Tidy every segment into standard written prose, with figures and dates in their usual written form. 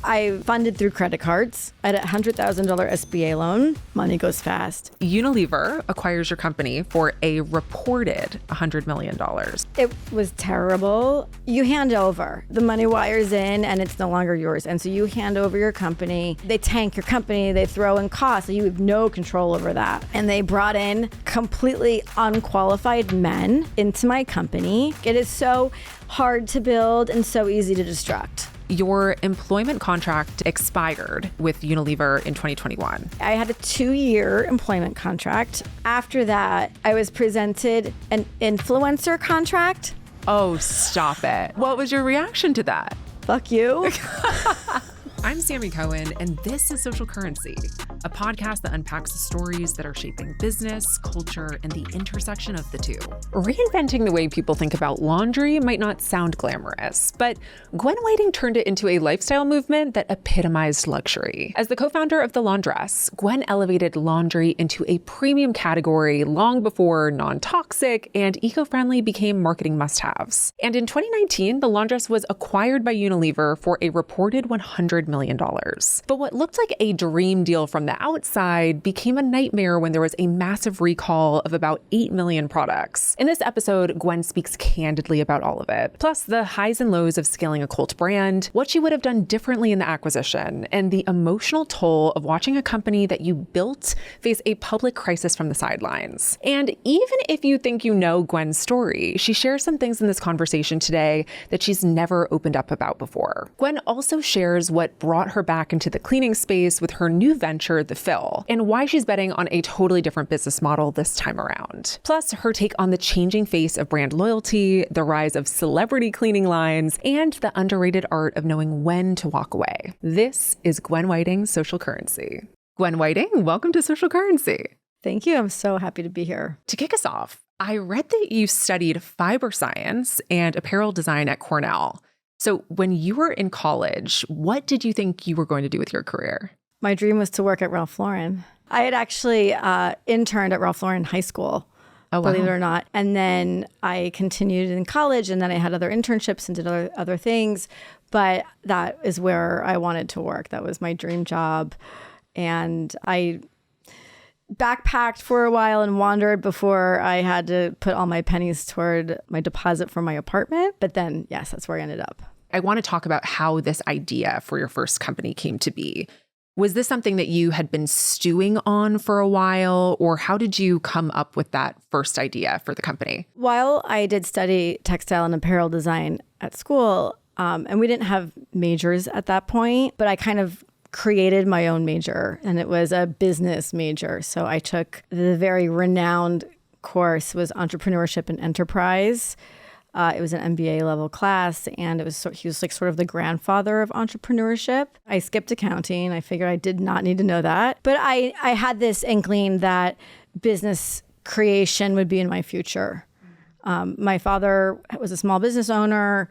I funded through credit cards. I had a $100,000 SBA loan. Money goes fast. Unilever acquires your company for a reported $100 million. It was terrible. You hand over. The money wires in and it's no longer yours. And so you hand over your company. They tank your company. They throw in costs. So you have no control over that. And they brought in completely unqualified men into my company. It is so hard to build and so easy to destruct. Your employment contract expired with Unilever in 2021. I had a 2-year employment contract. After that, I was presented an influencer contract. Oh, stop it. What was your reaction to that? Fuck you. I'm Sammi Cohen, and this is Social Currency, a podcast that unpacks the stories that are shaping business, culture, and the intersection of the two. Reinventing the way people think about laundry might not sound glamorous, but Gwen Whiting turned it into a lifestyle movement that epitomized luxury. As the co-founder of the Laundress, Gwen elevated laundry into a premium category long before non-toxic and eco-friendly became marketing must-haves. And in 2019, the Laundress was acquired by Unilever for a reported $100 million. But what looked like a dream deal from the outside became a nightmare when there was a massive recall of about 8 million products. In this episode, Gwen speaks candidly about all of it, plus the highs and lows of scaling a cult brand, what she would have done differently in the acquisition, and the emotional toll of watching a company that you built face a public crisis from the sidelines. And even if you think you know Gwen's story, she shares some things in this conversation today that she's never opened up about before. Gwen also shares what brought her back into the cleaning space with her new venture, The Fill, and why she's betting on a totally different business model this time around. Plus, her take on the changing face of brand loyalty, the rise of celebrity cleaning lines, and the underrated art of knowing when to walk away. This is Gwen Whiting's Social Currency. Gwen Whiting, welcome to Social Currency. Thank you. I'm so happy to be here. To kick us off, I read that you studied fiber science and apparel design at Cornell. So when you were in college, what did you think you were going to do with your career? My dream was to work at Ralph Lauren. I had actually interned at Ralph Lauren in high school, believe it or not. And then I continued in college, and then I had other internships and did other things. But that is where I wanted to work. That was my dream job. And I backpacked for a while and wandered before I had to put all my pennies toward my deposit for my apartment. But then, yes, that's where I ended up. I want to talk about how this idea for your first company came to be. Was this something that you had been stewing on for a while, or how did you come up with that first idea for the company? While I did study textile and apparel design at school, and we didn't have majors at that point, but I kind of created my own major, and it was a business major. So I took the very renowned course, was entrepreneurship and enterprise. It was an MBA level class, and he was like sort of the grandfather of entrepreneurship. I skipped accounting. I figured I did not need to know that. But I had this inkling that business creation would be in my future. My father was a small business owner.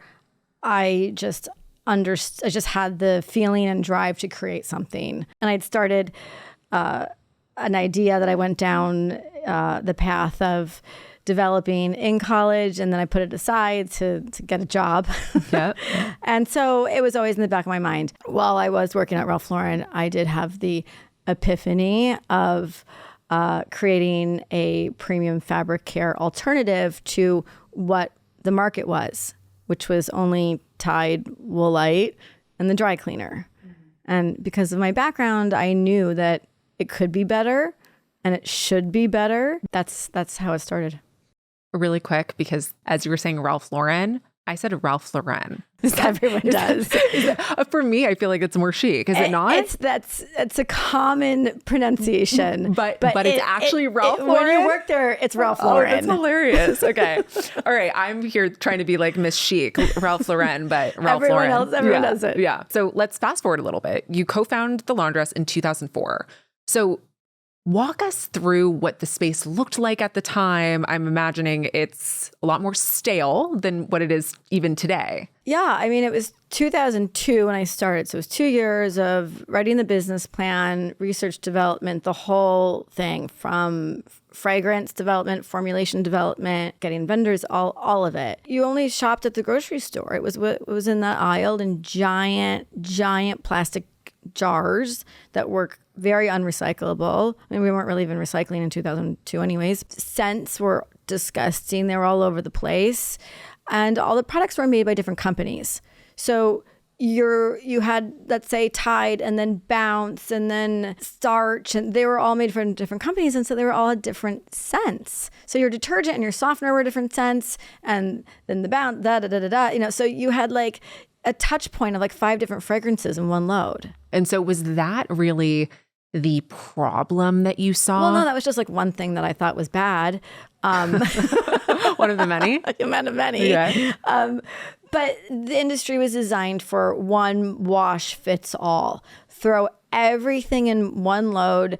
I just had the feeling and drive to create something. And I'd started an idea that I went down the path of developing in college, and then I put it aside to get a job. Yep. And so it was always in the back of my mind. While I was working at Ralph Lauren, I did have the epiphany of creating a premium fabric care alternative to what the market was, which was only Tide, Woolite, and the dry cleaner. And because of my background, I knew that it could be better and it should be better. That's how it started. Really quick, because as you were saying Ralph Lauren, I said Ralph Lauren. Everyone does. For me, I feel like it's more chic. Is it not? It's a common pronunciation. but it's actually Ralph Lauren? When you work there, it's Ralph Lauren. Oh, that's hilarious. Okay. All right. I'm here trying to be like Miss Chic, Ralph Lauren, but Ralph Lauren. Everyone does it. Yeah. So let's fast forward a little bit. You co-founded the Laundress in 2004. So walk us through what the space looked like at the time. I'm imagining it's a lot more stale than what it is even today. Yeah, I mean, it was 2002 when I started. So it was 2 years of writing the business plan, research development, the whole thing from fragrance development, formulation development, getting vendors, all of it. You only shopped at the grocery store. It was in that aisle in giant plastic jars that were very unrecyclable. I mean, we weren't really even recycling in 2002 anyways. Scents were disgusting. They were all over the place. And all the products were made by different companies. So you had, let's say, Tide and then Bounce and then Starch, and they were all made from different companies, and so they were all different scents. So your detergent and your softener were different scents, and then the Bounce, so you had like a touch point of like 5 different fragrances in one load. And so was that really the problem that you saw? Well, no, that was just like one thing that I thought was bad. One of the many? One of many. Yeah. But the industry was designed for one wash fits all. Throw everything in one load.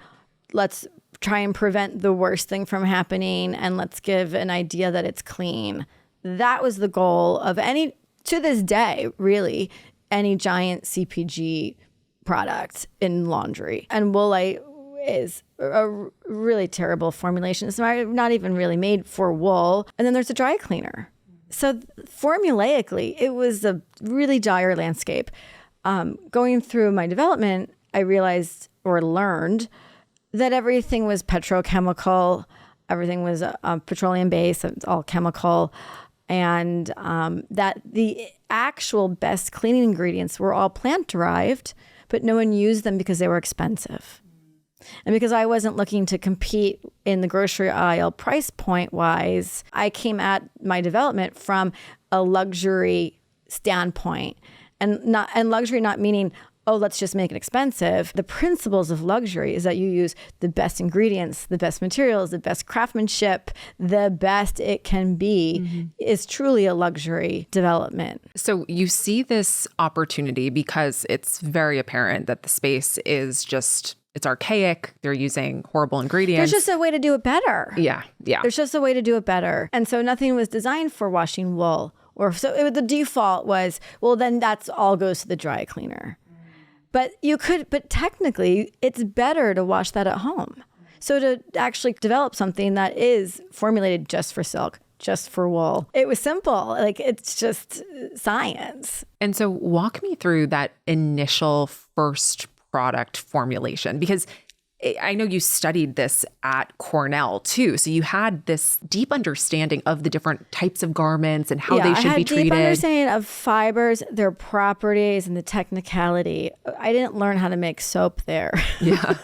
Let's try and prevent the worst thing from happening, and let's give an idea that it's clean. That was the goal of to this day, really, any giant CPG product in laundry. And Woolite is a really terrible formulation. It's not even really made for wool. And then there's a dry cleaner. So formulaically, it was a really dire landscape. Going through my development, I realized or learned that everything was petrochemical. Everything was petroleum-based. It's all chemical. And that the actual best cleaning ingredients were all plant-derived, but no one used them because they were expensive. And because I wasn't looking to compete in the grocery aisle price point wise, I came at my development from a luxury standpoint, and luxury not meaning, oh, let's just make it expensive. The principles of luxury is that you use the best ingredients, the best materials, the best craftsmanship, the best it can be is truly a luxury development. So you see this opportunity because it's very apparent that the space is just, it's archaic. They're using horrible ingredients. There's just a way to do it better. Yeah. There's just a way to do it better. And so nothing was designed for washing wool. The default was, well, then that's all goes to the dry cleaner. But technically, it's better to wash that at home. So to actually develop something that is formulated just for silk, just for wool, it was simple. Like, it's just science. And so walk me through that initial first product formulation, because I know you studied this at Cornell too. So you had this deep understanding of the different types of garments and how they should be treated. I had deep understanding of fibers, their properties, and the technicality. I didn't learn how to make soap there. Yeah.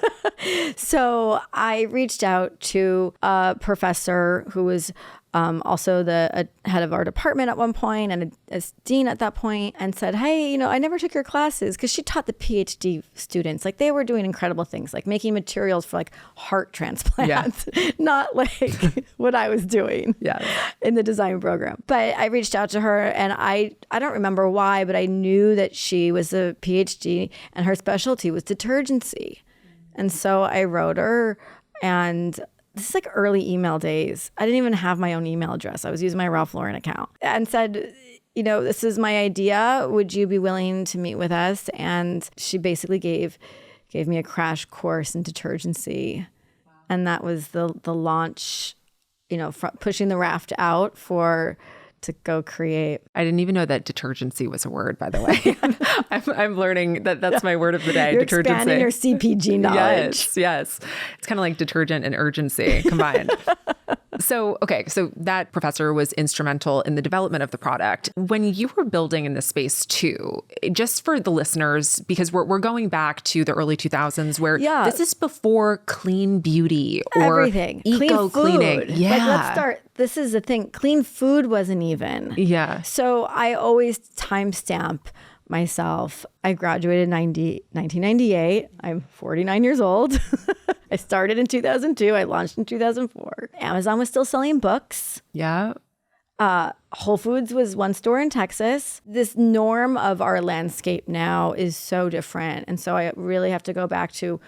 So I reached out to a professor who was also the head of our department at one point and a dean at that point, and said, hey, I never took your classes, because she taught the PhD students. Like, they were doing incredible things, like making materials for like heart transplants, not like what I was doing in the design program. But I reached out to her, and I don't remember why, but I knew that she was a PhD and her specialty was detergency. And so I wrote her, and this is like early email days. I didn't even have my own email address. I was using my Ralph Lauren account, and said, this is my idea. Would you be willing to meet with us? And she basically gave me a crash course in detergency. Wow. And that was the launch, pushing the raft out to go create. I didn't even know that detergency was a word, by the way. I'm learning that's my word of the day. You're detergency. Expanding your CPG knowledge. Yes. It's kind of like detergent and urgency combined. So that professor was instrumental in the development of the product. When you were building in this space too, just for the listeners, because we're going back to the early 2000s where this is before clean beauty or everything. Eco-cleaning. Yeah. Like, let's start. This is the thing. Clean food wasn't even. Yeah. So I always timestamp myself. I graduated in 1998. I'm 49 years old. I started in 2002. I launched in 2004. Amazon was still selling books. Yeah. Whole Foods was one store in Texas. This norm of our landscape now is so different. And so I really have to go back to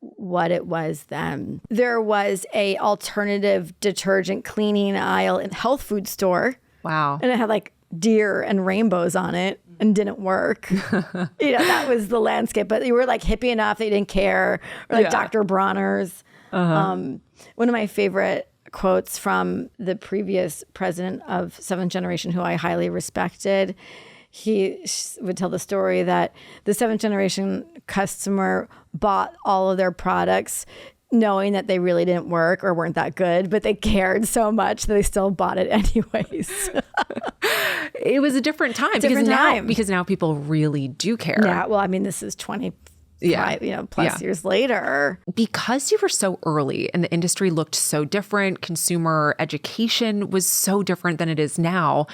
what it was then. There was a alternative detergent cleaning aisle in the health food store. Wow. And it had like deer and rainbows on it and didn't work. That was the landscape. But you were like hippie enough that you didn't care. Or like Dr. Bronner's. One of my favorite quotes from the previous president of Seventh Generation, who I highly respected, he would tell the story that the Seventh Generation customer bought all of their products knowing that they really didn't work or weren't that good, but they cared so much that they still bought it anyways. It was a different time. Because now people really do care. Yeah, well, I mean, this is 25, plus years later. Because you were so early and the industry looked so different, consumer education was so different than it is now.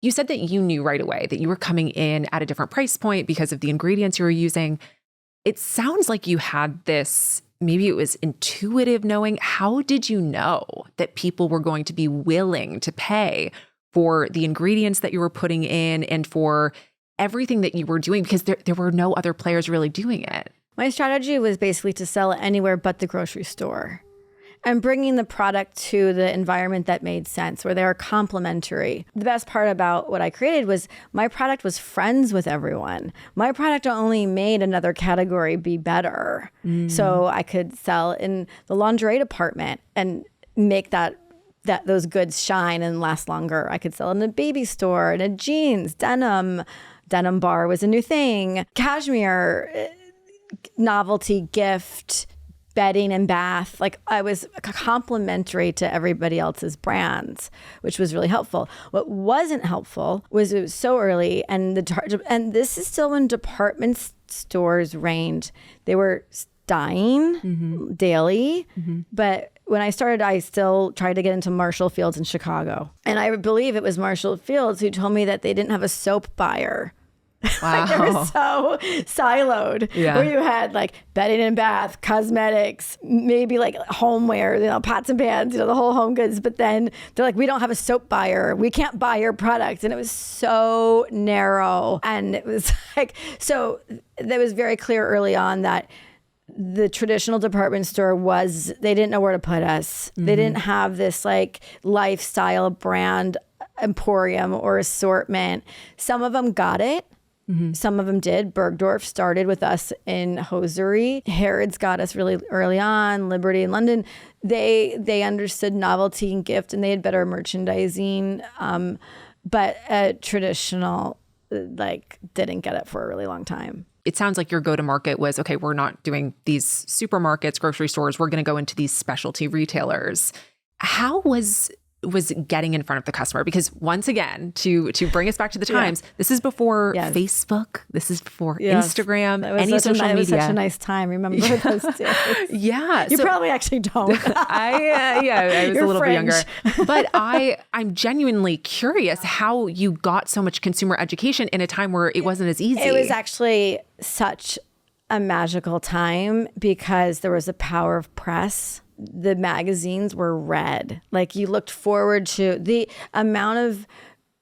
You said that you knew right away that you were coming in at a different price point because of the ingredients you were using. It sounds like you had this, maybe it was intuitive knowing. How did you know that people were going to be willing to pay for the ingredients that you were putting in and for everything that you were doing? Because there were no other players really doing it. My strategy was basically to sell it anywhere but the grocery store, and bringing the product to the environment that made sense, where they are complementary. The best part about what I created was my product was friends with everyone. My product only made another category be better. So I could sell in the lingerie department and make those goods shine and last longer. I could sell in a baby store, in a jeans, denim bar was a new thing, cashmere, novelty gift, bedding and bath. Like, I was complementary to everybody else's brands, which was really helpful. What wasn't helpful was it was so early, and this is still when department stores reigned. They were dying daily, but when I started, I still tried to get into Marshall Fields in Chicago. And I believe it was Marshall Fields who told me that they didn't have a soap buyer. Wow. Like, they were so siloed. Where you had like bedding and bath, cosmetics, maybe like homeware, pots and pans, the whole home goods. But then they're like, we don't have a soap buyer. We can't buy your product. And it was so narrow. And it was like, so that was very clear early on that the traditional department store they didn't know where to put us. They didn't have this like lifestyle brand emporium or assortment. Some of them got it. Some of them did. Bergdorf started with us in hosiery. Harrods got us really early on. Liberty in London, they understood novelty and gift, and they had better merchandising. But traditional didn't get it for a really long time. It sounds like your go-to-market was, okay, we're not doing these supermarkets, grocery stores. We're going to go into these specialty retailers. How was getting in front of the customer? Because once again, to bring us back to the times, this is before Facebook. This is before Instagram, any social media. It was such a nice time. Remember those days? Yeah. You probably actually don't. I was a little bit younger. But I'm genuinely curious how you got so much consumer education in a time where it wasn't as easy. It was actually such a magical time because there was a power of press. The magazines were read. Like, you looked forward to the amount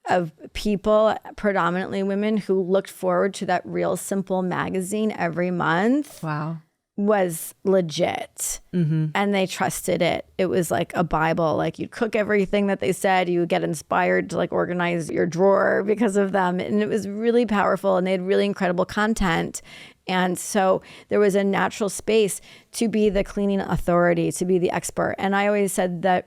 of people, predominantly women, who looked forward to that Real Simple magazine every month. Wow. Was legit. And they trusted it. It was like a Bible. Like, you'd cook everything that they said. You would get inspired to like organize your drawer because of them. And it was really powerful, and they had really incredible content. And so there was a natural space to be the cleaning authority, to be the expert. And I always said that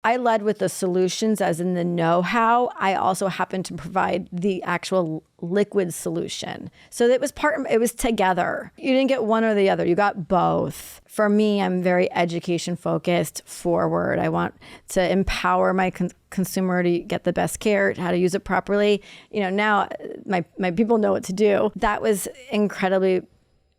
I led with the solutions, as in the know-how. I also happened to provide the actual liquid solution. So it was together. You didn't get one or the other. You got both. For me, I'm very education focused, forward. I want to empower my consumer to get the best care, how to use it properly. Now my people know what to do. That was incredibly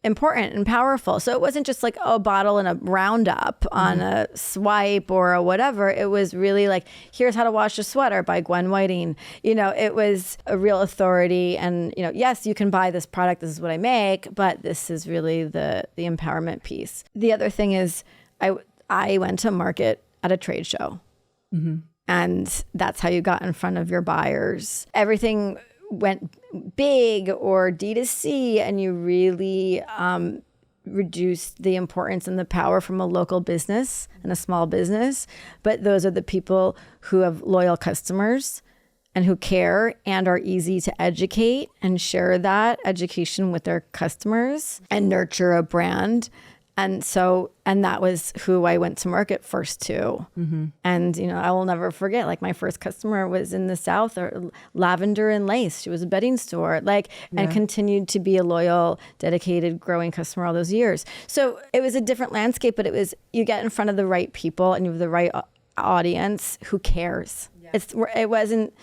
important and powerful. So it wasn't just like a bottle and a Roundup on a swipe or a whatever. It was really like, here's how to wash a sweater by Gwen Whiting. It was a real authority. And, yes, you can buy this product. This is what I make, but this is really the empowerment piece. The other thing is I went to market at a trade show. And that's how you got in front of your buyers. Everything went big or D2C, and you really reduced the importance and the power from a local business and a small business. But those are the people who have loyal customers and who care and are easy to educate and share that education with their customers and nurture a brand. And that was who I went to market first to. And, I will never forget, like my first customer was in the South, or Lavender and Lace. She was a bedding store, and continued to be a loyal, dedicated, growing customer all those years. So it was a different landscape, but it was, you get in front of the right people and you have the right audience who cares. Yeah. It wasn't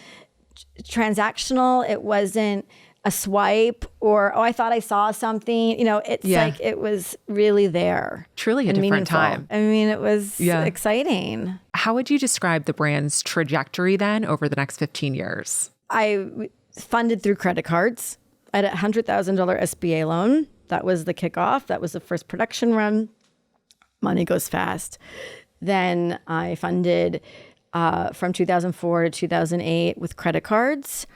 transactional. It wasn't a swipe or, I thought I saw something, it's like, it was really there. Truly a different meaningful. time. I mean, it was exciting. How would you describe the brand's trajectory then over the next 15 years? I funded through credit cards. I had a $100,000 SBA loan. That was the kickoff. That was the first production run. Money goes fast. Then I funded from 2004 to 2008 with credit cards.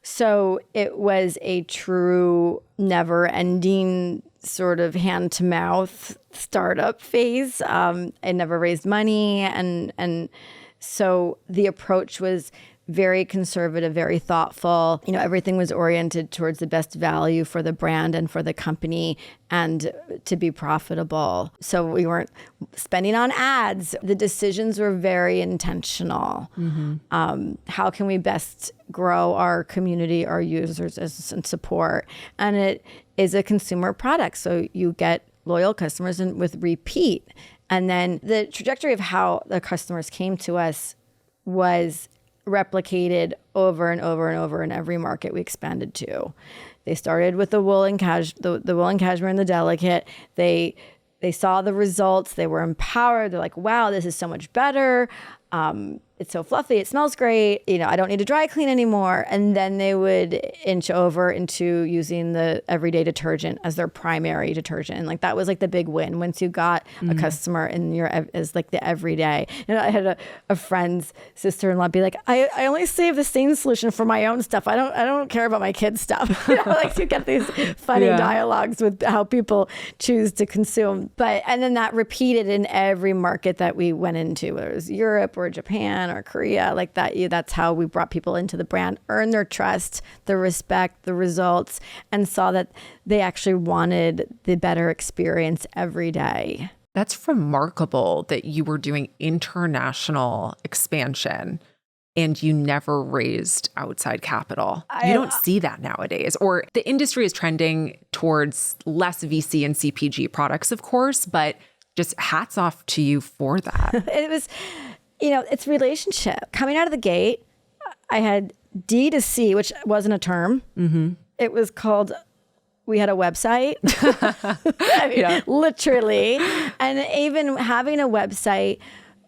So it was a true never-ending sort of hand-to-mouth startup phase. I never raised money, and so the approach was very conservative, very thoughtful. Everything was oriented towards the best value for the brand and for the company and to be profitable. So we weren't spending on ads. The decisions were very intentional. How can we best grow our community, our users and support? And it is a consumer product. So you get loyal customers and with repeat. And then the trajectory of how the customers came to us was replicated over and over and over in every market we expanded to. They started with the wool and cashmere and the delicate. They saw the results. They were empowered. They're like, wow, this is so much better. It's so fluffy. It smells great. I don't need to dry clean anymore. And then they would inch over into using the everyday detergent as their primary detergent. And that was the big win once you got a customer in your as the everyday. I had a friend's sister-in-law be like, I only save the stain solution for my own stuff. I don't care about my kids' stuff. You get these funny dialogues with how people choose to consume. And then that repeated in every market that we went into, whether it was Europe or Japan or Korea, that's how we brought people into the brand, earned their trust, the respect, the results, and saw that they actually wanted the better experience every day. That's remarkable that you were doing international expansion and you never raised outside capital. You don't see that nowadays. Or the industry is trending towards less VC and CPG products, of course, but just hats off to you for that. It was... it's relationship. Coming out of the gate, I had D2C, which wasn't a term. It was called, we had a website. Literally. And even having a website,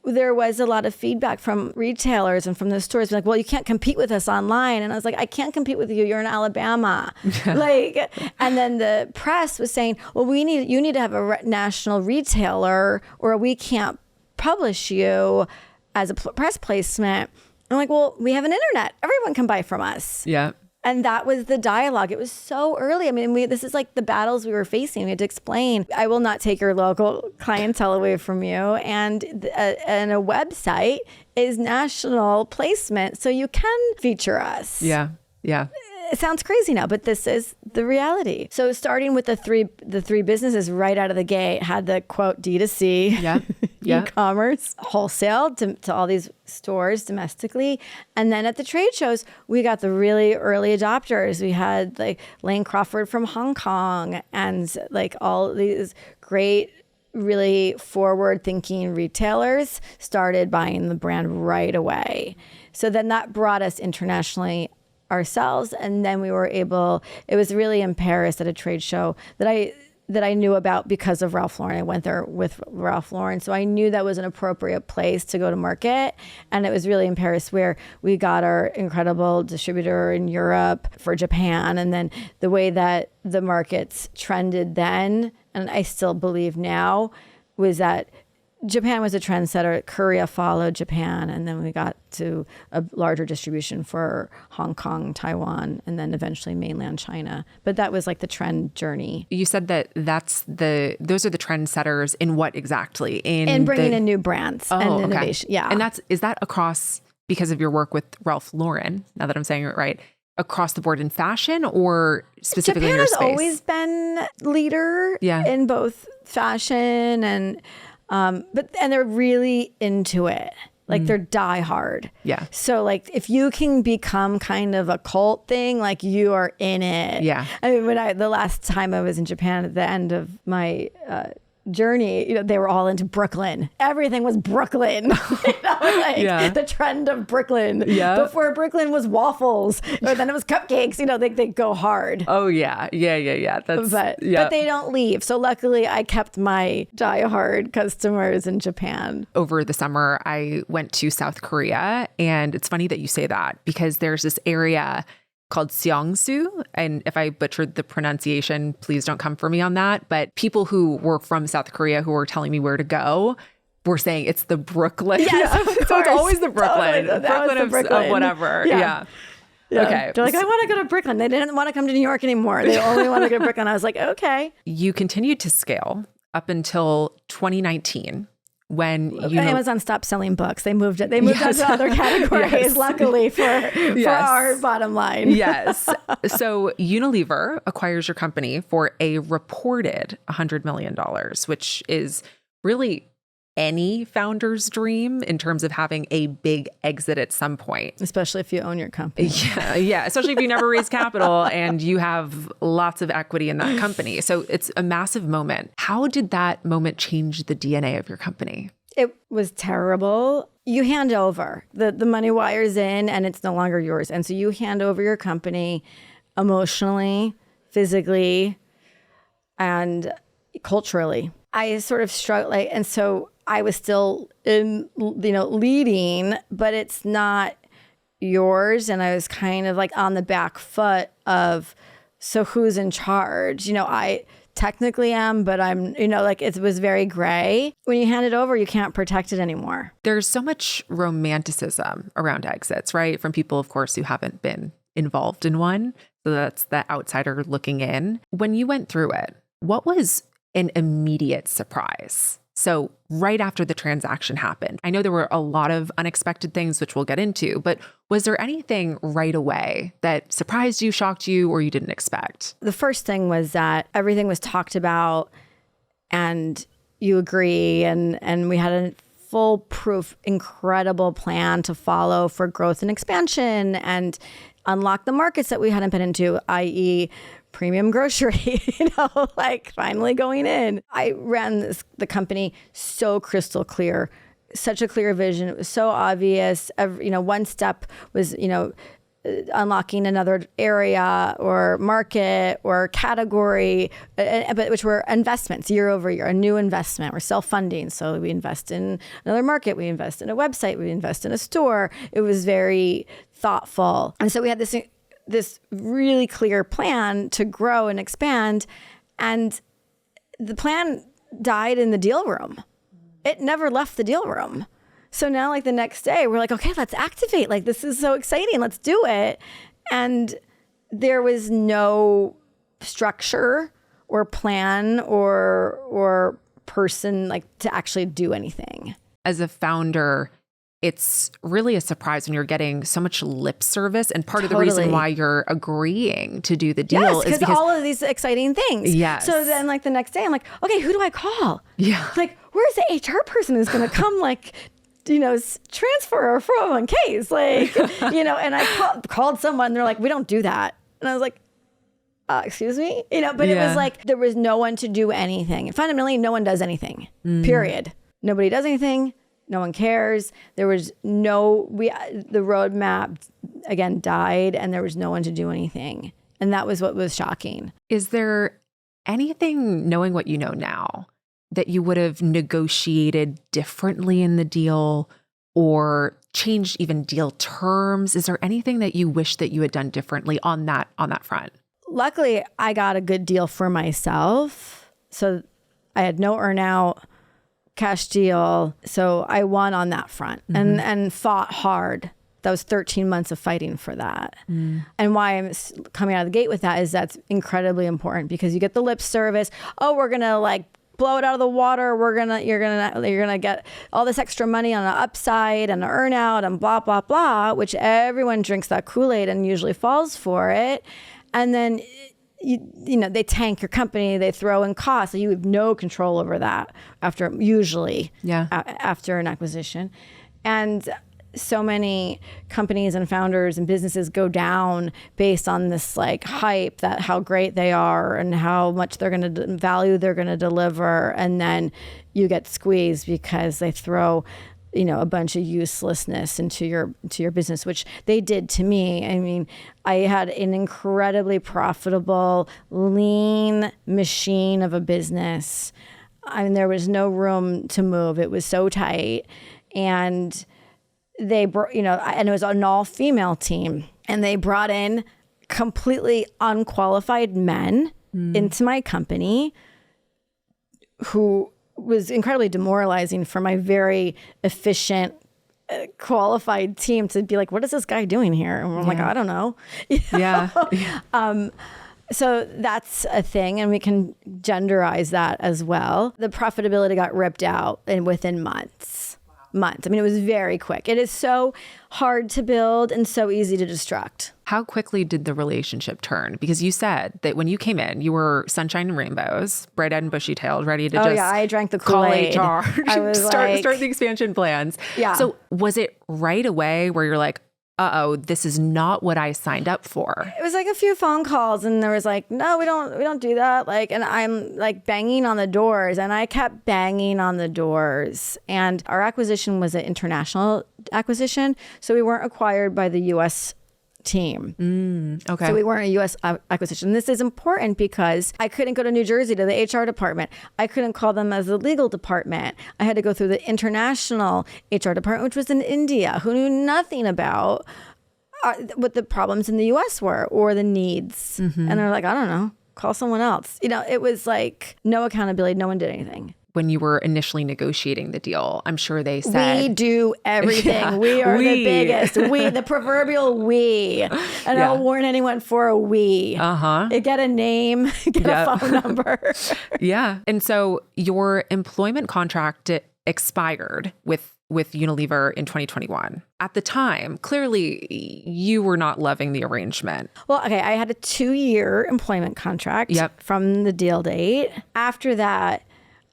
there was a lot of feedback from retailers and from the stores. Like, well, you can't compete with us online. And I was like, I can't compete with you. You're in Alabama. And then the press was saying, well, you need to have a national retailer or we can't publish you as a press placement. I'm like, well, we have an internet. Everyone can buy from us. Yeah. And that was the dialogue. It was so early. I mean, this is the battles we were facing. We had to explain, I will not take your local clientele away from you. And a website is national placement, so you can feature us. Yeah. It sounds crazy now, but this is the reality. So starting with the three businesses right out of the gate had the quote D2C, e-commerce, wholesale to all these stores domestically. And then at the trade shows, we got the really early adopters. We had Lane Crawford from Hong Kong and all these great, really forward-thinking retailers started buying the brand right away. So then that brought us internationally ourselves. And then we were able, it was really in Paris at a trade show that I knew about because of Ralph Lauren. I went there with Ralph Lauren. So I knew that was an appropriate place to go to market. And it was really in Paris where we got our incredible distributor in Europe for Japan. And then the way that the markets trended then, and I still believe now, was that Japan was a trendsetter. Korea followed Japan, and then we got to a larger distribution for Hong Kong, Taiwan, and then eventually mainland China. But that was the trend journey. You said that those are the trendsetters in what exactly? In bringing in new brands and innovation. Okay. Yeah. And is that across, because of your work with Ralph Lauren, now that I'm saying it right, across the board in fashion or specifically in your space? Japan has always been leader in both fashion and they're really into it. Like they're diehard. Yeah. So like if you can become kind of a cult thing, like you are in it. Yeah. I mean, the last time I was in Japan at the end of my journey, they were all into Brooklyn. Everything was Brooklyn. The trend of Brooklyn. Yeah. Before Brooklyn was waffles, or then it was cupcakes. They go hard. Oh yeah. But they don't leave. So luckily, I kept my diehard customers in Japan. Over the summer, I went to South Korea, and it's funny that you say that because there's this area called Seongsu. And if I butchered the pronunciation, please don't come for me on that. But people who were from South Korea who were telling me where to go were saying it's the Brooklyn. Yes, so it's always the Brooklyn. Totally. Brooklyn of whatever. Yeah. Okay. They're like, I want to go to Brooklyn. They didn't want to come to New York anymore. They only want to go to Brooklyn. I was like, okay. You continued to scale up until 2019. When Amazon stopped selling books, they moved on to other categories. Luckily for our bottom line. Yes. So Unilever acquires your company for a reported $100 million, which is really any founder's dream in terms of having a big exit at some point. Especially if you own your company. Yeah. Especially if you never raise capital and you have lots of equity in that company. So it's a massive moment. How did that moment change the DNA of your company? It was terrible. You hand over. The money wires in and it's no longer yours. And so you hand over your company emotionally, physically, and culturally. I sort of struggled, and so I was still leading, but it's not yours. And I was kind of like on the back foot of, so who's in charge? I technically am, but I'm, it was very gray. When you hand it over, you can't protect it anymore. There's so much romanticism around exits, right? From people, of course, who haven't been involved in one. So that's the outsider looking in. When you went through it, what was an immediate surprise? So right after the transaction happened, I know there were a lot of unexpected things, which we'll get into, but was there anything right away that surprised you, shocked you, or you didn't expect? The first thing was that everything was talked about and you agree. And we had a foolproof, incredible plan to follow for growth and expansion and unlock the markets that we hadn't been into, i.e., premium grocery, finally going in. I ran the company so crystal clear, such a clear vision. It was so obvious. One step was, unlocking another area or market or category, but which were investments year over year, a new investment. We're self-funding. So we invest in another market, we invest in a website, we invest in a store. It was very thoughtful. And so we had this really clear plan to grow and expand. And the plan died in the deal room. It never left the deal room. So now the next day we're like, okay, let's activate. This is so exciting. Let's do it. And there was no structure or plan or person to actually do anything. As a founder, it's really a surprise when you're getting so much lip service. And part of the reason why you're agreeing to do the deal is because all of these exciting things. Yes. So then the next day I'm like, okay, who do I call? Yeah. Where's the HR person who's going to come transfer a 401ks? And I called someone and they're like, we don't do that. And I was like, excuse me? But it was there was no one to do anything. And fundamentally, no one does anything, period. Nobody does anything. No one cares. There was the roadmap again died and there was no one to do anything. And that was what was shocking. Is there anything, knowing what you know now, that you would have negotiated differently in the deal or changed even deal terms? Is there anything that you wish that you had done differently on that front? Luckily, I got a good deal for myself. So I had no earnout, cash deal. So I won on that front and fought hard. That was 13 months of fighting for that. And why I'm coming out of the gate with that is that's incredibly important because you get the lip service. Oh, we're going to blow it out of the water. You're gonna get all this extra money on an upside and an earn out and blah, blah, blah, which everyone drinks that Kool-Aid and usually falls for it. And then, they tank your company, they throw in costs. So you have no control over that after an acquisition. And so many companies and founders and businesses go down based on this like hype that how great they are and how much they're going to value they're going to deliver. And then you get squeezed because they throw, a bunch of uselessness into your business, which they did to me. I mean, I had an incredibly profitable, lean machine of a business. I mean, there was no room to move. It was so tight. And they brought, and it was an all-female team, and they brought in completely unqualified men into my company, who was incredibly demoralizing for my very efficient, qualified team to be like, what is this guy doing here? And I'm like, I don't know. So that's a thing, and we can genderize that as well. The profitability got ripped out within months. I mean, it was very quick. It is so hard to build and so easy to destruct. How quickly did the relationship turn? Because you said that when you came in, you were sunshine and rainbows, bright-eyed and bushy-tailed, ready to I drank the Kool-Aid. Call HR, I was start the expansion plans. Yeah. So was it right away where you're like, this is not what I signed up for? It was like a few phone calls, and there was like, no, we don't do that. Like, and I'm like banging on the doors, and I kept banging on the doors. And our acquisition was an international acquisition, so we weren't acquired by the U.S. team. Okay. So we weren't a U.S. acquisition. This is important because I couldn't go to New Jersey to the HR department. I couldn't call them as the legal department. I had to go through the international HR department, which was in India, who knew nothing about what the problems in the U.S. were or the needs. And they're like, I don't know, call someone else. It was like no accountability. No one did anything. When you were initially negotiating the deal, I'm sure they said, we do everything. Yeah, we are the biggest. The proverbial we. And I'll warn anyone for a we. Get a name, get a phone number. Yeah. And so your employment contract expired with Unilever in 2021. At the time, clearly you were not loving the arrangement. Well, okay, I had a 2-year employment contract from the deal date. After that,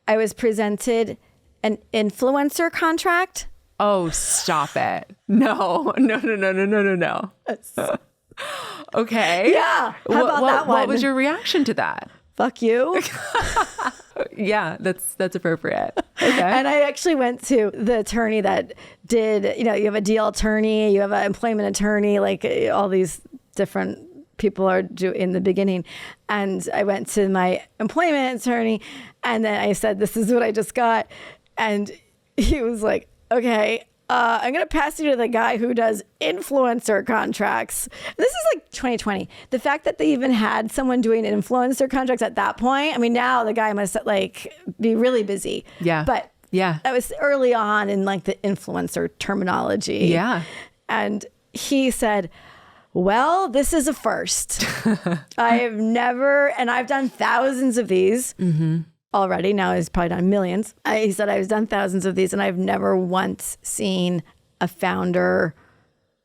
I was presented an influencer contract. Oh, stop it. No. Okay. Yeah. How about that one? What was your reaction to that? Fuck you. Yeah, that's appropriate. Okay. And I actually went to the attorney that did, you have a deal attorney, you have an employment attorney, like all these different people are in the beginning. And I went to my employment attorney, and then I said, this is what I just got. And he was like, okay, I'm going to pass you to the guy who does influencer contracts. This is like 2020. The fact that they even had someone doing influencer contracts at that point, I mean, now the guy must like be really busy. Yeah. But that was early on in like the influencer terminology. Yeah. And he said, well, this is a first. I've done thousands of these already. Now he's probably done millions. He said, I've done thousands of these, and I've never once seen a founder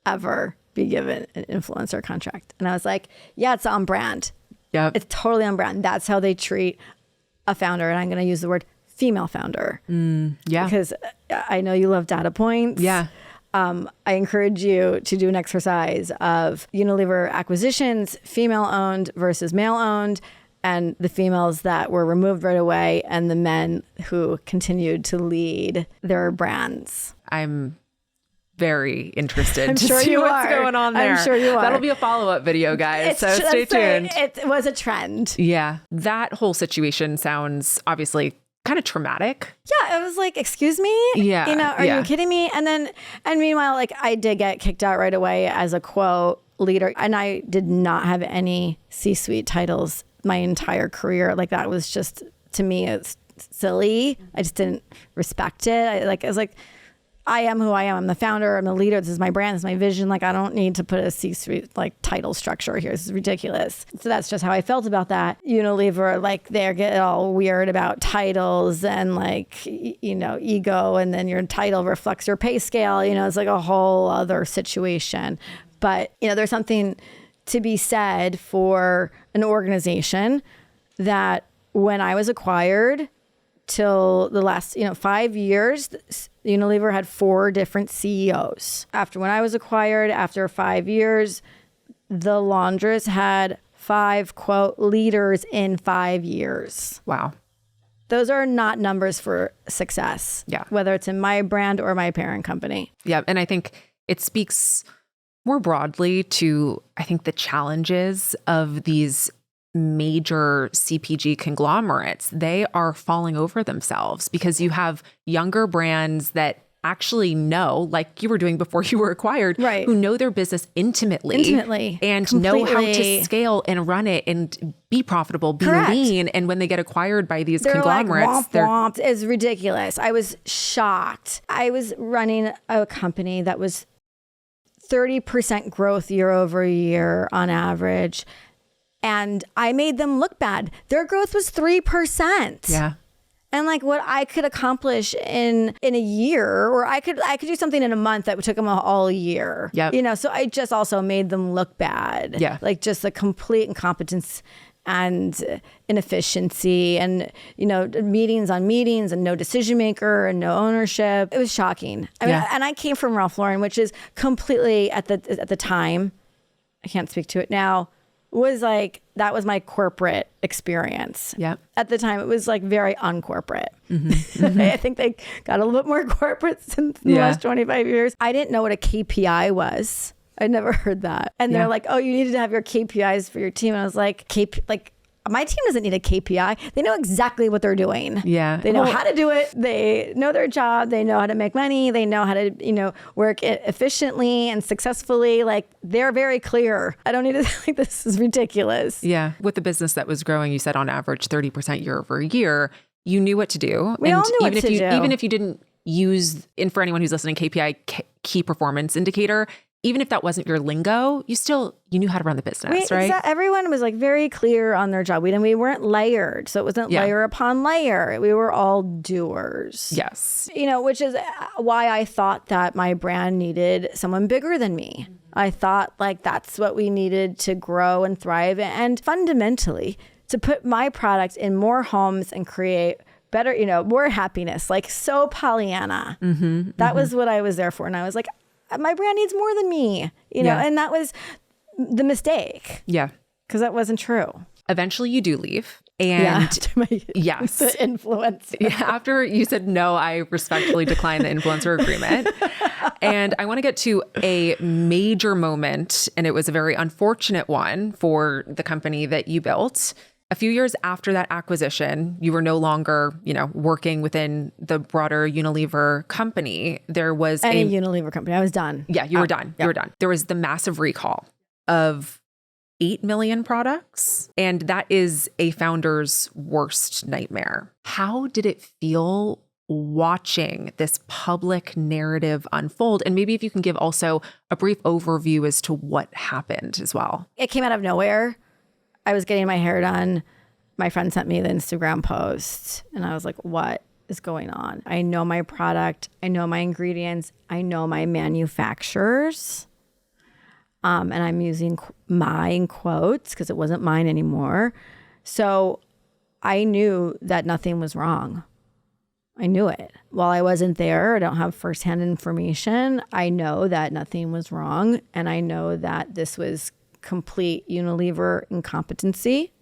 ever be given an influencer contract. And I was like, yeah, it's on brand. Yeah, it's totally on brand. That's how they treat a founder. And I'm going to use the word female founder. Yeah. Because I know you love data points. Yeah. I encourage you to do an exercise of Unilever Acquisitions, female-owned versus male-owned, and the females that were removed right away and the men who continued to lead their brands. I'm very interested to see you what's are. going on there. I'm sure you are. That'll be a follow-up video, guys, so stay tuned. It was a trend. Yeah. That whole situation sounds obviously kind of traumatic. Yeah, it was like, excuse me? Yeah. Are you kidding me? And meanwhile, like I did get kicked out right away as a quote leader, and I did not have any C-suite titles my entire career. Like that was just, to me, it's silly. I just didn't respect it. I was like, I am who I am. I'm the founder. I'm the leader. This is my brand. This is my vision. Like, I don't need to put a C-suite like title structure here. This is ridiculous. So that's just how I felt about that. Unilever, like, they get all weird about titles and like, ego. And then your title reflects your pay scale. It's like a whole other situation. But, there's something to be said for an organization that when I was acquired, till the last, 5 years, Unilever had 4 different CEOs. After when I was acquired, after 5 years, the Laundress had 5, quote, leaders in 5 years. Wow. Those are not numbers for success. Yeah. Whether it's in my brand or my parent company. Yeah. And I think it speaks more broadly to, I think, the challenges of these major CPG conglomerates. They are falling over themselves because you have younger brands that actually know, like you were doing before you were acquired, right, who know their business intimately and completely know how to scale and run it and be profitable, be lean. And when they get acquired by these conglomerates, like, womp, is ridiculous. I was shocked. I was running a company that was 30% growth year over year on average. And I made them look bad. Their growth was 3%. Yeah. And like what I could accomplish in a year, or I could do something in a month that took them all year. Yep. So I just also made them look bad. Yeah. Like just the complete incompetence and inefficiency and, meetings on meetings and no decision maker and no ownership. It was shocking. I mean, and I came from Ralph Lauren, which is completely at the time, I can't speak to it now, was like, that was my corporate experience. Yeah. At the time, it was like very uncorporate. I think they got a little bit more corporate since the last 25 years. I didn't know what a KPI was. I'd never heard that. And they're like, oh, you needed to have your KPIs for your team. And I was like, my team doesn't need a KPI. They know exactly what they're doing. Yeah. They know how to do it. They know their job. They know how to make money. They know how to, work efficiently and successfully. Like, they're very clear. I don't need to, like, this is ridiculous. Yeah. With the business that was growing, you said on average 30% year over year, you knew what to do. We all knew what to do. Even if you didn't use, and for anyone who's listening, KPI, key performance indicator, even if that wasn't your lingo, you knew how to run the business, right? Everyone was like very clear on their job. We weren't layered. So it wasn't layer upon layer. We were all doers. Yes. Which is why I thought that my brand needed someone bigger than me. I thought like that's what we needed to grow and thrive. And fundamentally, to put my product in more homes and create better, more happiness, like so Pollyanna. That was what I was there for. And I was like, my brand needs more than me, and that was the mistake. Yeah. Because that wasn't true. Eventually you do leave. And yes, the influencer. Yeah, after you said, no, I respectfully declined the influencer agreement. And I want to get to a major moment, and it was a very unfortunate one for the company that you built. A few years after that acquisition, you were no longer, working within the broader Unilever company. There was a Unilever company. I was done. Yeah, you were done. You were done. There was the massive recall of 8 million products. And that is a founder's worst nightmare. How did it feel watching this public narrative unfold? And maybe if you can give also a brief overview as to what happened as well. It came out of nowhere. I was getting my hair done. My friend sent me the Instagram post and I was like, what is going on? I know my product. I know my ingredients. I know my manufacturers. And I'm using my in quotes because it wasn't mine anymore. So I knew that nothing was wrong. I knew it. While I wasn't there, I don't have firsthand information. I know that nothing was wrong. And I know that this was complete Unilever incompetency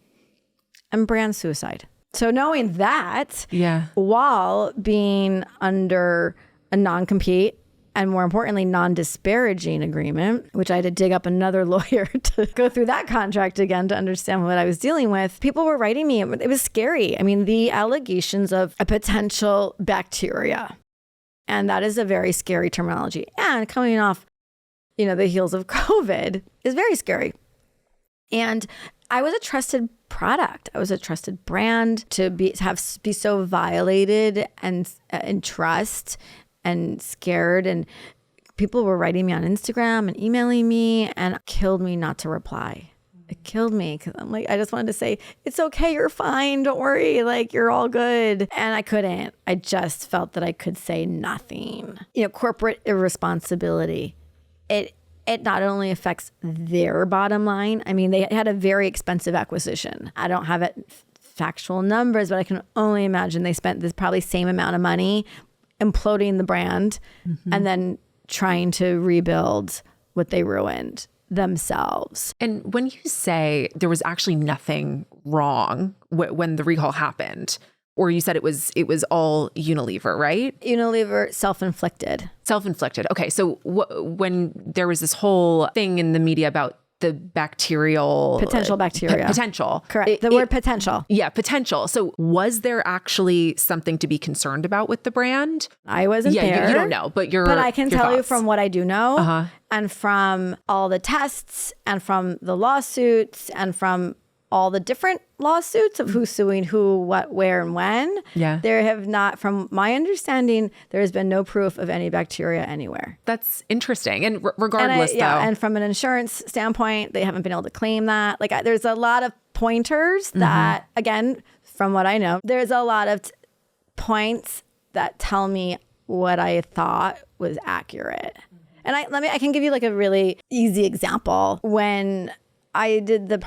and brand suicide. So knowing that, while being under a non-compete and more importantly, non-disparaging agreement, which I had to dig up another lawyer to go through that contract again to understand what I was dealing with, people were writing me. It was scary. I mean, the allegations of a potential bacteria, and that is a very scary terminology. And coming off the heels of COVID is very scary. And I was a trusted product. I was a trusted brand. To be so violated and in trust and scared, and people were writing me on Instagram and emailing me, and it killed me not to reply. It killed me because I'm like, I just wanted to say, it's okay, you're fine, don't worry, like you're all good. And I couldn't. I just felt that I could say nothing. Corporate irresponsibility. It not only affects their bottom line. I mean, they had a very expensive acquisition. I don't have factual numbers, but I can only imagine they spent this probably same amount of money imploding the brand and then trying to rebuild what they ruined themselves. And when you say there was actually nothing wrong when the recall happened, or you said it was all Unilever, right? Unilever self-inflicted. Self-inflicted. Okay. So when there was this whole thing in the media about the potential bacteria. Potential. Correct. The word potential. Yeah, potential. So was there actually something to be concerned about with the brand? I wasn't there. You don't know, but I can tell you from what I do know and from all the tests and from the lawsuits and from all the different lawsuits of who's suing who, what, where, and when. Yeah. There have not, from my understanding, there has been no proof of any bacteria anywhere. That's interesting. And regardless, and from an insurance standpoint, they haven't been able to claim that. Like, there's a lot of pointers that, again, from what I know, there's a lot of points that tell me what I thought was accurate. And I can give you like a really easy example. When I did the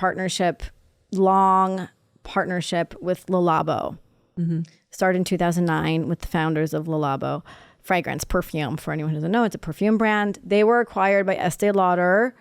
long partnership with Le Labo. Started in 2009 with the founders of Le Labo. Fragrance, perfume, for anyone who doesn't know, it's a perfume brand. They were acquired by Estee Lauder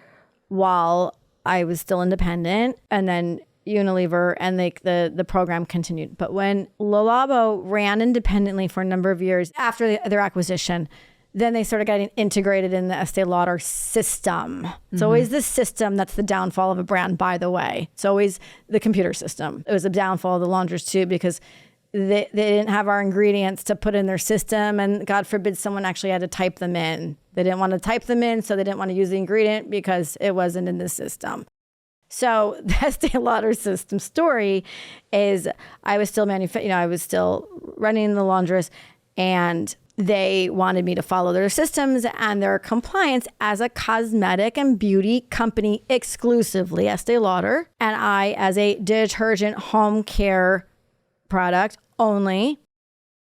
while I was still independent, and then Unilever, and the program continued. But when Le Labo ran independently for a number of years after their acquisition, then they started getting integrated in the Estee Lauder system. It's always the system that's the downfall of a brand, by the way. It's always the computer system. It was a downfall of the Laundress too, because they didn't have our ingredients to put in their system, and God forbid someone actually had to type them in. They didn't want to type them in, so they didn't want to use the ingredient because it wasn't in the system. So the Estee Lauder system story is I was still I was still running the Laundress, and they wanted me to follow their systems and their compliance as a cosmetic and beauty company exclusively, Estee Lauder, and I as a detergent home care product only.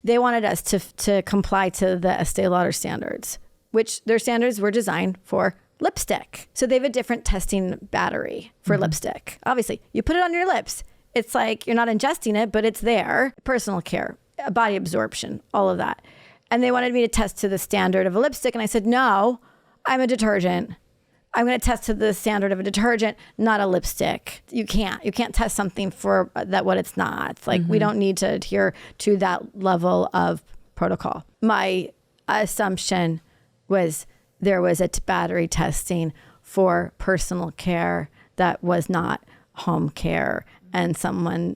They wanted us to comply to the Estee Lauder standards, which their standards were designed for lipstick. So they have a different testing battery for lipstick. Obviously, you put it on your lips. It's like you're not ingesting it, but it's there. Personal care, body absorption, all of that. And they wanted me to test to the standard of a lipstick. And I said, no, I'm a detergent. I'm going to test to the standard of a detergent, not a lipstick. You can't test something for that what it's not. It's like we don't need to adhere to that level of protocol. My assumption was there was a battery testing for personal care that was not home care, and someone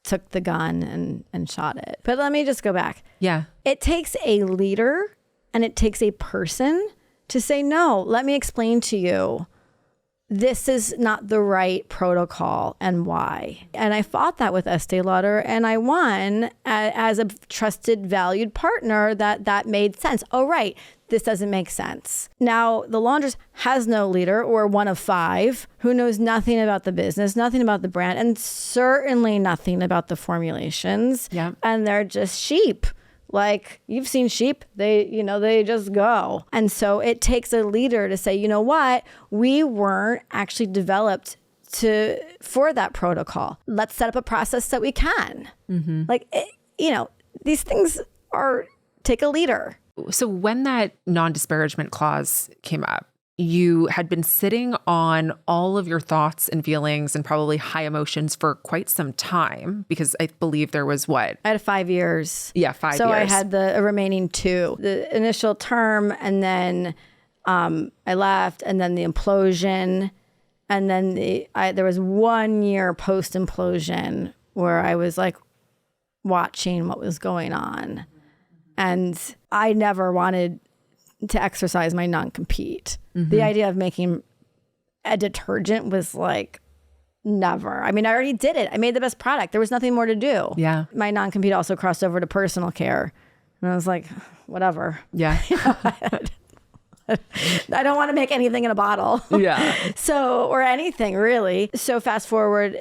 took the gun and shot it. But let me just go back. Yeah. It takes a leader and it takes a person to say, no, let me explain to you, this is not the right protocol and why. And I fought that with Estee Lauder, and I won as a trusted, valued partner that made sense. Oh, right. This doesn't make sense. Now, the Laundress has no leader, or one of five, who knows nothing about the business, nothing about the brand, and certainly nothing about the formulations. Yeah. And they're just sheep. Like, you've seen sheep, they just go. And so it takes a leader to say, you know what, we weren't actually developed for that protocol. Let's set up a process that we can. Like, these things take a leader. So when that non-disparagement clause came up, you had been sitting on all of your thoughts and feelings and probably high emotions for quite some time, because I believe there was what? I had 5 years. Yeah, 5 years. So I had the remaining 2, the initial term, and then I left, and then the implosion. And then there was 1 year post-implosion where I was like watching what was going on. And I never wanted to exercise my non-compete. The idea of making a detergent was like, never. I mean, I already did it. I made the best product. There was nothing more to do. Yeah. My non-compete also crossed over to personal care. And I was like, whatever. Yeah. I don't want to make anything in a bottle. Yeah. So, or anything really. So fast forward,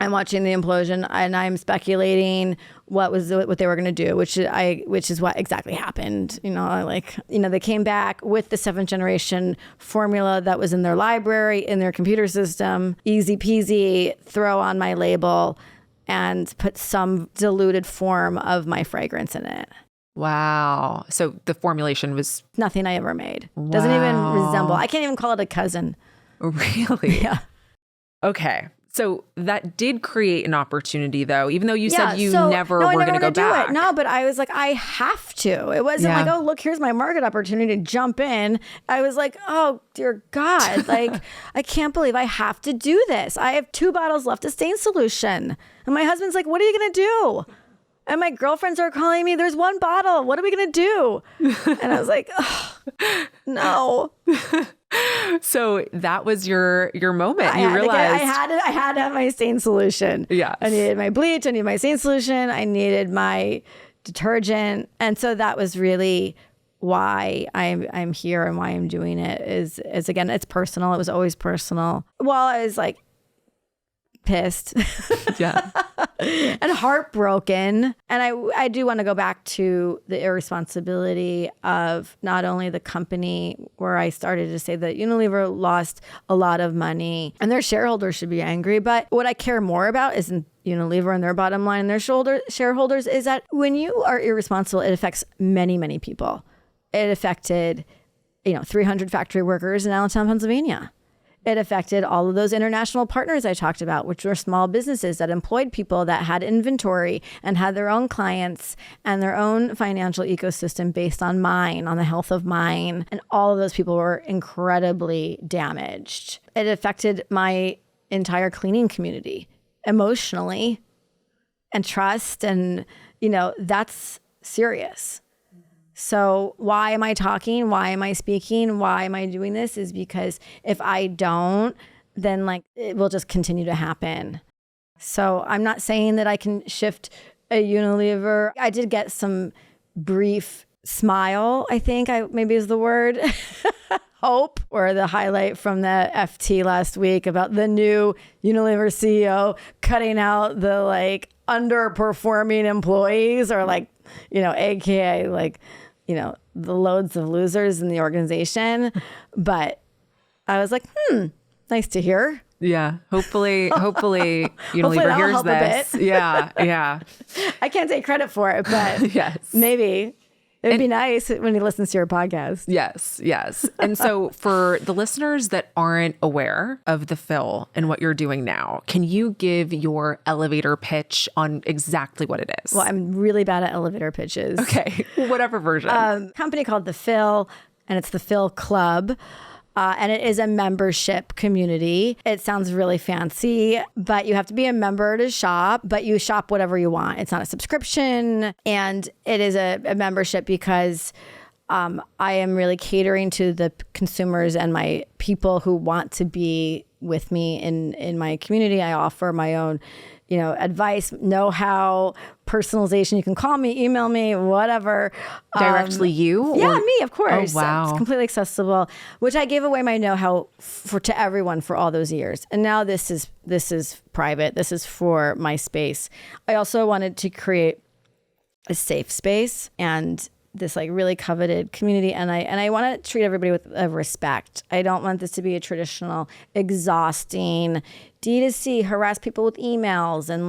I'm watching the implosion and I'm speculating what they were going to do, which is what exactly happened. They came back with the 7th generation formula that was in their library, in their computer system, easy peasy, throw on my label and put some diluted form of my fragrance in it. Wow. So the formulation was nothing I ever made. Wow. Doesn't even resemble. I can't even call it a cousin. Really? Yeah. Okay. So that did create an opportunity, though, even though you said you never were going to go back. No, but I was like, I have to. It wasn't like, oh, look, here's my market opportunity to jump in. I was like, oh, dear God, like, I can't believe I have to do this. I have 2 bottles left of stain solution. And my husband's like, what are you going to do? And my girlfriends are calling me, there's 1 bottle. What are we going to do? And I was like, oh, no. So that was your moment. You realized I had to have my stain solution. Yeah. I needed my bleach. I needed my stain solution. I needed my detergent. And so that was really why I'm here and why I'm doing it is again, it's personal. It was always personal. Well, I was like pissed. Yeah. And heartbroken. And I do want to go back to the irresponsibility of not only the company where I started to say that Unilever lost a lot of money and their shareholders should be angry. But what I care more about isn't Unilever and their bottom line and their shareholders is that when you are irresponsible, it affects many, many people. It affected, 300 factory workers in Allentown, Pennsylvania. It affected all of those international partners I talked about, which were small businesses that employed people that had inventory and had their own clients and their own financial ecosystem based on the health of mine. And all of those people were incredibly damaged. It affected my entire cleaning community emotionally and trust. And, that's serious. So why am I talking? Why am I speaking? Why am I doing this? Is because if I don't, then it will just continue to happen. So I'm not saying that I can shift a Unilever. I did get some brief smile, I think maybe is the word. Hope, or the highlight from the FT last week about the new Unilever CEO cutting out the underperforming employees or AKA the loads of losers in the organization. But I was like, nice to hear. Yeah. Hopefully Unilever hears this. Yeah. Yeah. I can't take credit for it, but yes, maybe. It'd be nice when he listens to your podcast. Yes, yes. And so for the listeners that aren't aware of the fill and what you're doing now, can you give your elevator pitch on exactly what it is? Well, I'm really bad at elevator pitches. Okay, whatever version. Company called The Fill, and it's the Fill Club. And it is a membership community. It sounds really fancy, but you have to be a member to shop, but you shop whatever you want. It's not a subscription. And it is a membership because I am really catering to the consumers and my people who want to be with me in my community. I offer my own advice, know-how, personalization. You can call me, email me, whatever. Directly you? Yeah, me, of course. Oh, wow. It's completely accessible, which I gave away my know-how to everyone for all those years. And now this is private. This is for my space. I also wanted to create a safe space and this really coveted community. And I want to treat everybody with respect. I don't want this to be a traditional, exhausting D2C, harass people with emails and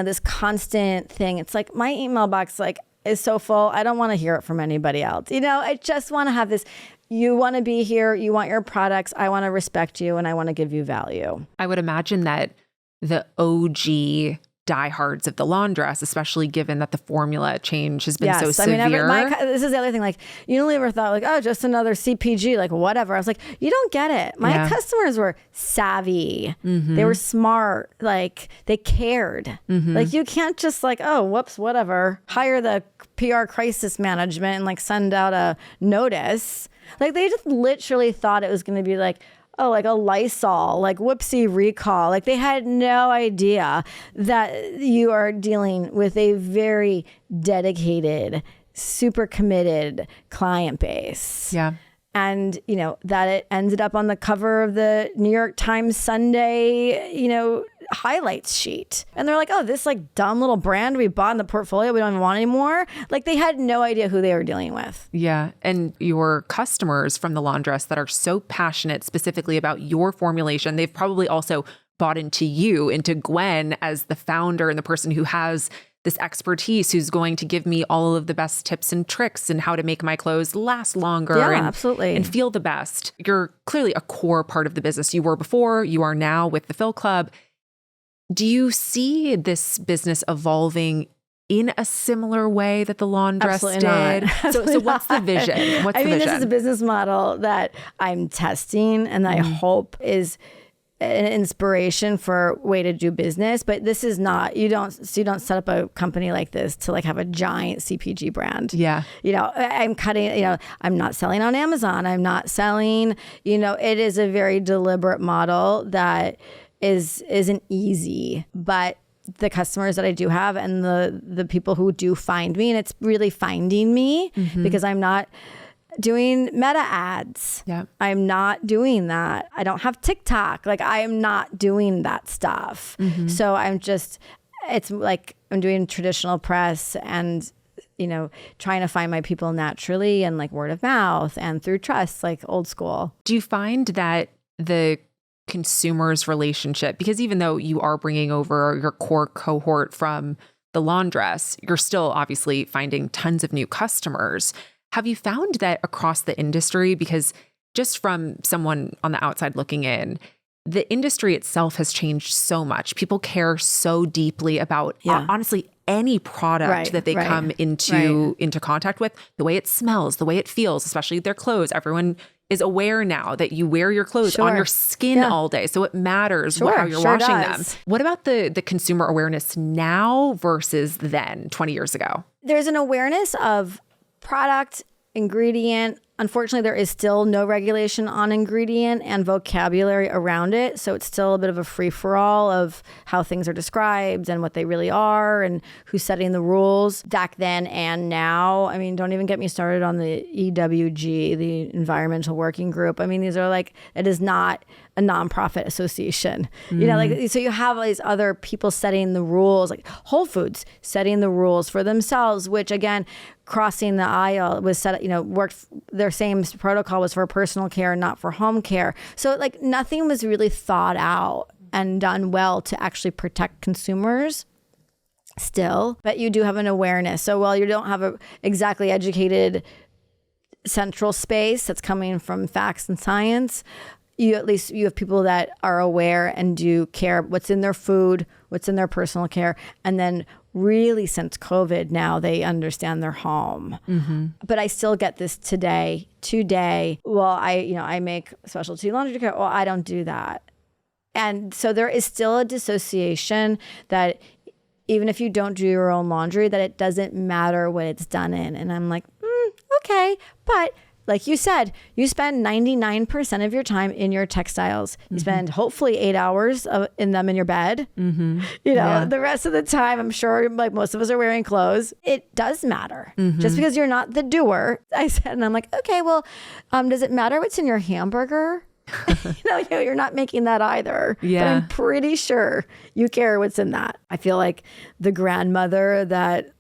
this constant thing. It's my email box is so full. I don't want to hear it from anybody else. I just want to have this. You want to be here. You want your products. I want to respect you and I want to give you value. I would imagine that the OG diehards of the Laundress, especially given that the formula change has been so severe. This is the other thing. Unilever thought just another CPG, whatever. I was like, you don't get it. My customers were savvy. Mm-hmm. They were smart. They cared. Mm-hmm. You can't just oh, whoops, whatever. Hire the PR crisis management and send out a notice. They just literally thought it was going to be oh, like a Lysol, like whoopsie recall. Like they had no idea that you are dealing with a very dedicated, super committed client base. Yeah. And, that it ended up on the cover of the New York Times Sunday, highlights sheet. And they're like, oh, this like dumb little brand we bought in the portfolio we don't even want anymore. Like they had no idea who they were dealing with. Yeah. And your customers from the Laundress that are so passionate specifically about your formulation, they've probably also bought into you, into Gwen as the founder and the person who has this expertise, who's going to give me all of the best tips and tricks and how to make my clothes last longer absolutely. And feel the best. You're clearly a core part of the business. You were before, you are now with the Fill Club. Do you see this business evolving in a similar way that the Laundress did? So what's the vision? What's the vision? This is a business model that I'm testing and I hope is an inspiration for a way to do business, but this is not, you don't set up a company like this to like have a giant CPG brand. Yeah. I'm not selling on Amazon. I'm not selling, it is a very deliberate model that isn't easy, but the customers that I do have and the people who do find me, and it's really finding me because I'm not doing meta ads. Yeah. I'm not doing that. I don't have TikTok. Like I am not doing that stuff. So it's like I'm doing traditional press and, trying to find my people naturally and like word of mouth and through trust, like old school. Do you find that the consumer's relationship, because even though you are bringing over your core cohort from the Laundress, you're still obviously finding tons of new customers. Have you found that across the industry, because just from someone on the outside looking in, the industry itself has changed so much. People care so deeply about honestly any product that they come into contact with, the way it smells, the way it feels, especially their clothes. Everyone is aware now that you wear your clothes on your skin all day. So it matters how you're washing them. What about the consumer awareness now versus then 20 years ago? There's an awareness of product, ingredient. Unfortunately, there is still no regulation on ingredient and vocabulary around it. So it's still a bit of a free-for-all of how things are described and what they really are and who's setting the rules back then and now. I mean, don't even get me started on the EWG, the Environmental Working Group. I mean, these are like, it is not a nonprofit association. So you have all these other people setting the rules, like Whole Foods setting the rules for themselves, which again, crossing the aisle was set, worked, their same protocol was for personal care, not for home care. So like nothing was really thought out and done well to actually protect consumers still, but you do have an awareness. So while you don't have a exactly educated central space that's coming from facts and science, you have people that are aware and do care what's in their food, what's in their personal care, and then really since COVID now they understand their home. But I still get this today. Well, I make specialty laundry care. Well, I don't do that. And so there is still a dissociation that even if you don't do your own laundry, that it doesn't matter what it's done in. And I'm like, okay, but like you said, you spend 99% of your time in your textiles. You spend hopefully 8 hours in them in your bed. The rest of the time, I'm sure like most of us are wearing clothes. It does matter. Just because you're not the doer. I said, and I'm like, okay, well, does it matter what's in your hamburger? You're not making that either. Yeah. But I'm pretty sure you care what's in that. I feel like the grandmother that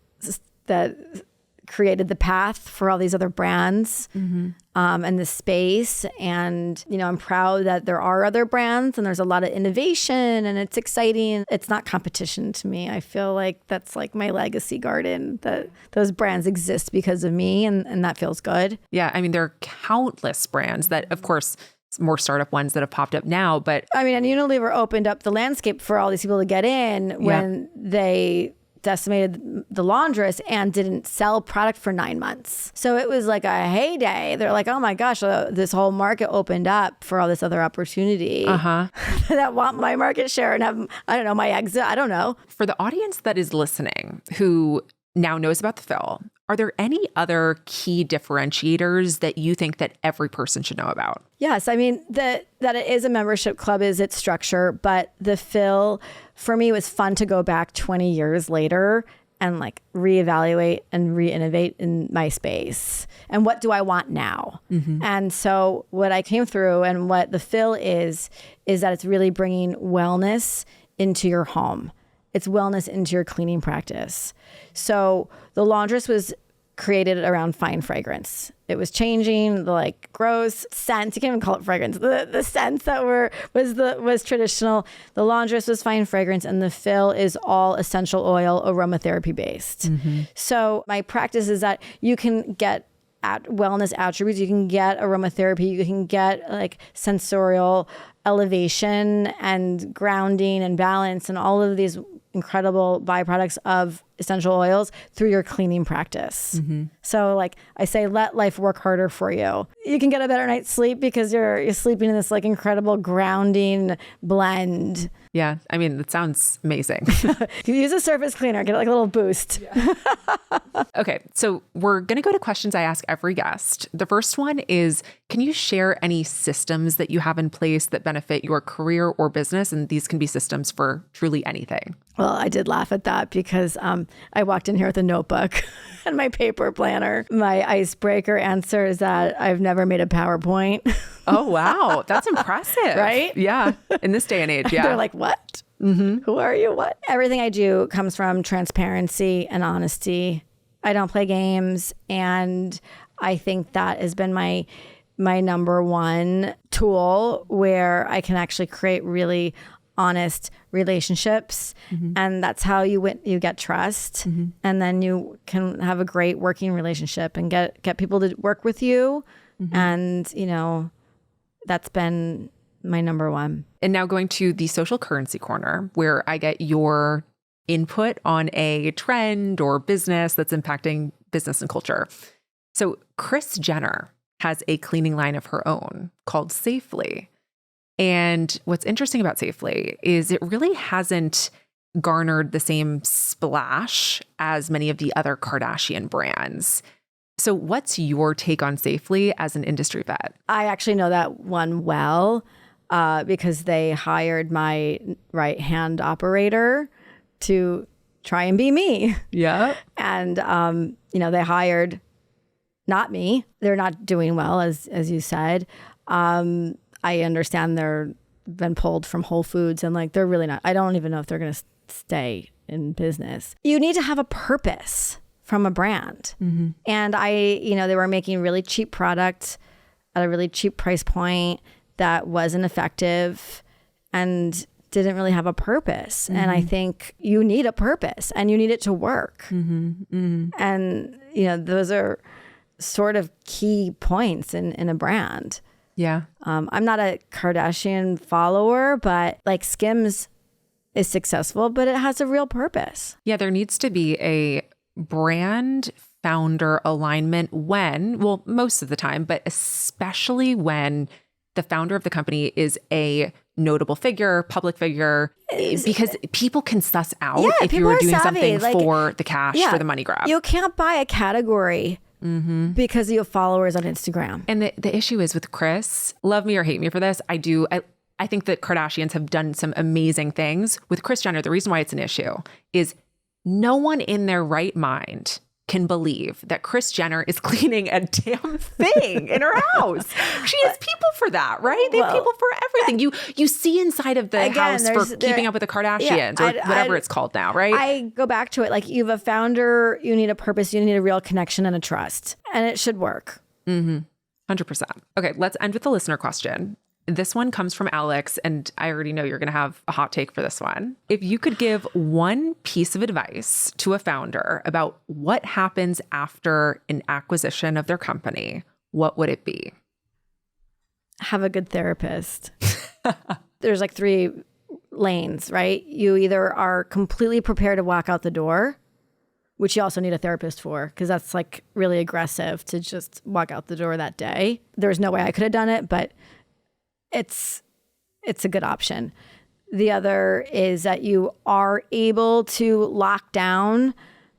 created the path for all these other brands and the space. And, I'm proud that there are other brands and there's a lot of innovation and it's exciting. It's not competition to me. I feel like that's like my legacy garden, that those brands exist because of me and that feels good. Yeah. I mean, there are countless brands that, of course, more startup ones that have popped up now, but I mean, and Unilever opened up the landscape for all these people to get in when they decimated the Laundress and didn't sell product for 9 months. So it was like a heyday. They're like, oh my gosh, this whole market opened up for all this other opportunity that want my market share and have, I don't know, my exit. I don't know. For the audience that is listening, who now knows about the fill. Are there any other key differentiators that you think that every person should know about? Yes. I mean, that it is a membership club is its structure, but the fill for me was fun to go back 20 years later and like reevaluate and re-innovate in my space. And what do I want now? And so what I came through and what the fill is that it's really bringing wellness into your home. It's wellness into your cleaning practice. So the Laundress was created around fine fragrance. It was changing the like gross scent. You can't even call it fragrance. The scents that was traditional. The Laundress was fine fragrance, and the fill is all essential oil aromatherapy based. So my practice is that you can get wellness attributes. You can get aromatherapy. You can get like sensorial elevation and grounding and balance and all of these incredible byproducts of essential oils through your cleaning practice. So like I say, let life work harder for you. You can get a better night's sleep because you're sleeping in this like incredible grounding blend. Yeah. I mean, it sounds amazing. You use a surface cleaner, get like a little boost. Okay. So we're going to go to questions I ask every guest. The first one is, can you share any systems that you have in place that benefit your career or business? And these can be systems for truly anything. Well, I did laugh at that because I walked in here with a notebook and my paper planner. My icebreaker answer is that I've never made a PowerPoint. Oh, wow. That's impressive. Right? Yeah. In this day and age. Yeah. They're like, what? Who are you? What? Everything I do comes from transparency and honesty. I don't play games. And I think that has been my number one tool where I can actually create really honest relationships. And that's how you get trust. And then you can have a great working relationship and get people to work with you. And, that's been my number one. And now going to the social currency corner, where I get your input on a trend or business that's impacting business and culture. So Kris Jenner has a cleaning line of her own called Safely. And what's interesting about Safely is it really hasn't garnered the same splash as many of the other Kardashian brands. So what's your take on Safely as an industry vet? I actually know that one well because they hired my right-hand operator to try and be me. Yeah. And, they hired not me. They're not doing well, as you said. I understand they're been pulled from Whole Foods and like they're really not. I don't even know if they're going to stay in business. You need to have a purpose from a brand. And they were making really cheap product at a really cheap price point that wasn't effective and didn't really have a purpose. And I think you need a purpose and you need it to work. And, those are sort of key points in a brand. Yeah. I'm not a Kardashian follower, but like Skims is successful, but it has a real purpose. Yeah, there needs to be a brand founder alignment most of the time, but especially when the founder of the company is a notable figure, public figure, because people can suss out if you were doing something for the cash, for the money grab. You can't buy a category because you have followers on Instagram. And the issue is with Kris, love me or hate me for this, I think that Kardashians have done some amazing things. With Kris Jenner, the reason why it's an issue is no one in their right mind can believe that Kris Jenner is cleaning a damn thing in her house. She has people for that, right? They have people for everything. You see inside of the house for keeping up with the Kardashians or whatever it's called now, right? I go back to it. Like you have a founder, you need a purpose, you need a real connection and a trust, and it should work. 100%. Okay, let's end with the listener question. This one comes from Alex, and I already know you're going to have a hot take for this one. If you could give one piece of advice to a founder about what happens after an acquisition of their company, what would it be? Have a good therapist. There's like 3 lanes, right? You either are completely prepared to walk out the door, which you also need a therapist for, because that's like really aggressive to just walk out the door that day. There's no way I could have done it, but it's a good option. The other is that you are able to lock down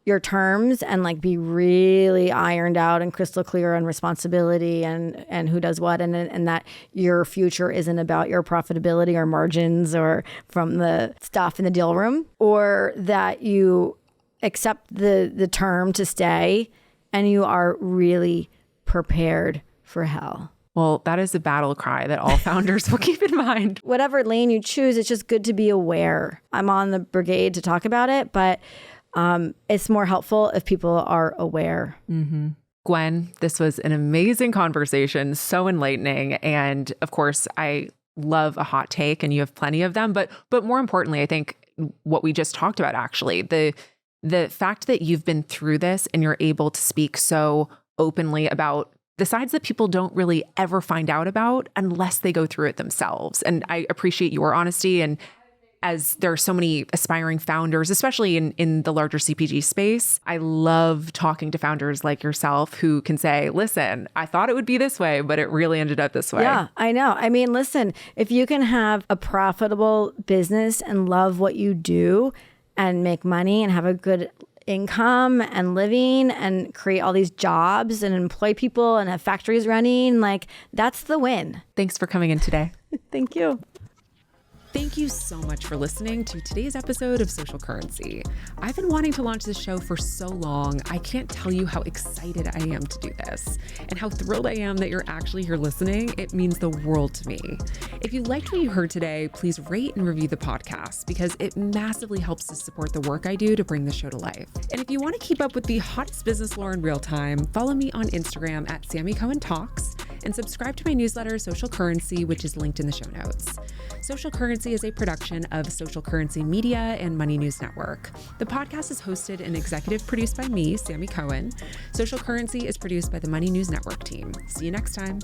your terms and like be really ironed out and crystal clear on responsibility and who does what, and that your future isn't about your profitability or margins or from the stuff in the deal room, or that you accept the term to stay and you are really prepared for hell. Well, that is a battle cry that all founders will keep in mind. Whatever lane you choose, it's just good to be aware. I'm on the brigade to talk about it, but it's more helpful if people are aware. Mm-hmm. Gwen, this was an amazing conversation, so enlightening. And of course, I love a hot take, and you have plenty of them. But more importantly, I think what we just talked about, actually, the fact that you've been through this and you're able to speak so openly about the sides that people don't really ever find out about unless they go through it themselves. And I appreciate your honesty. And as there are so many aspiring founders, especially in the larger CPG space, I love talking to founders like yourself who can say, listen, I thought it would be this way, but it really ended up this way. Yeah, I know. I mean, listen, if you can have a profitable business and love what you do and make money and have a good income and living and create all these jobs and employ people and have factories running, like that's the win. Thanks for coming in today. Thank you. Thank you so much for listening to today's episode of Social Currency. I've been wanting to launch this show for so long. I can't tell you how excited I am to do this and how thrilled I am that you're actually here listening. It means the world to me. If you liked what you heard today, please rate and review the podcast because it massively helps to support the work I do to bring the show to life. And if you want to keep up with the hottest business lore in real time, follow me on Instagram at Sammi Cohen Talks and subscribe to my newsletter, Social Currency, which is linked in the show notes. Social Currency is a production of Social Currency Media and Money News Network. The podcast is hosted and executive produced by me, Sammi Cohen. Social Currency is produced by the Money News Network team. See you next time.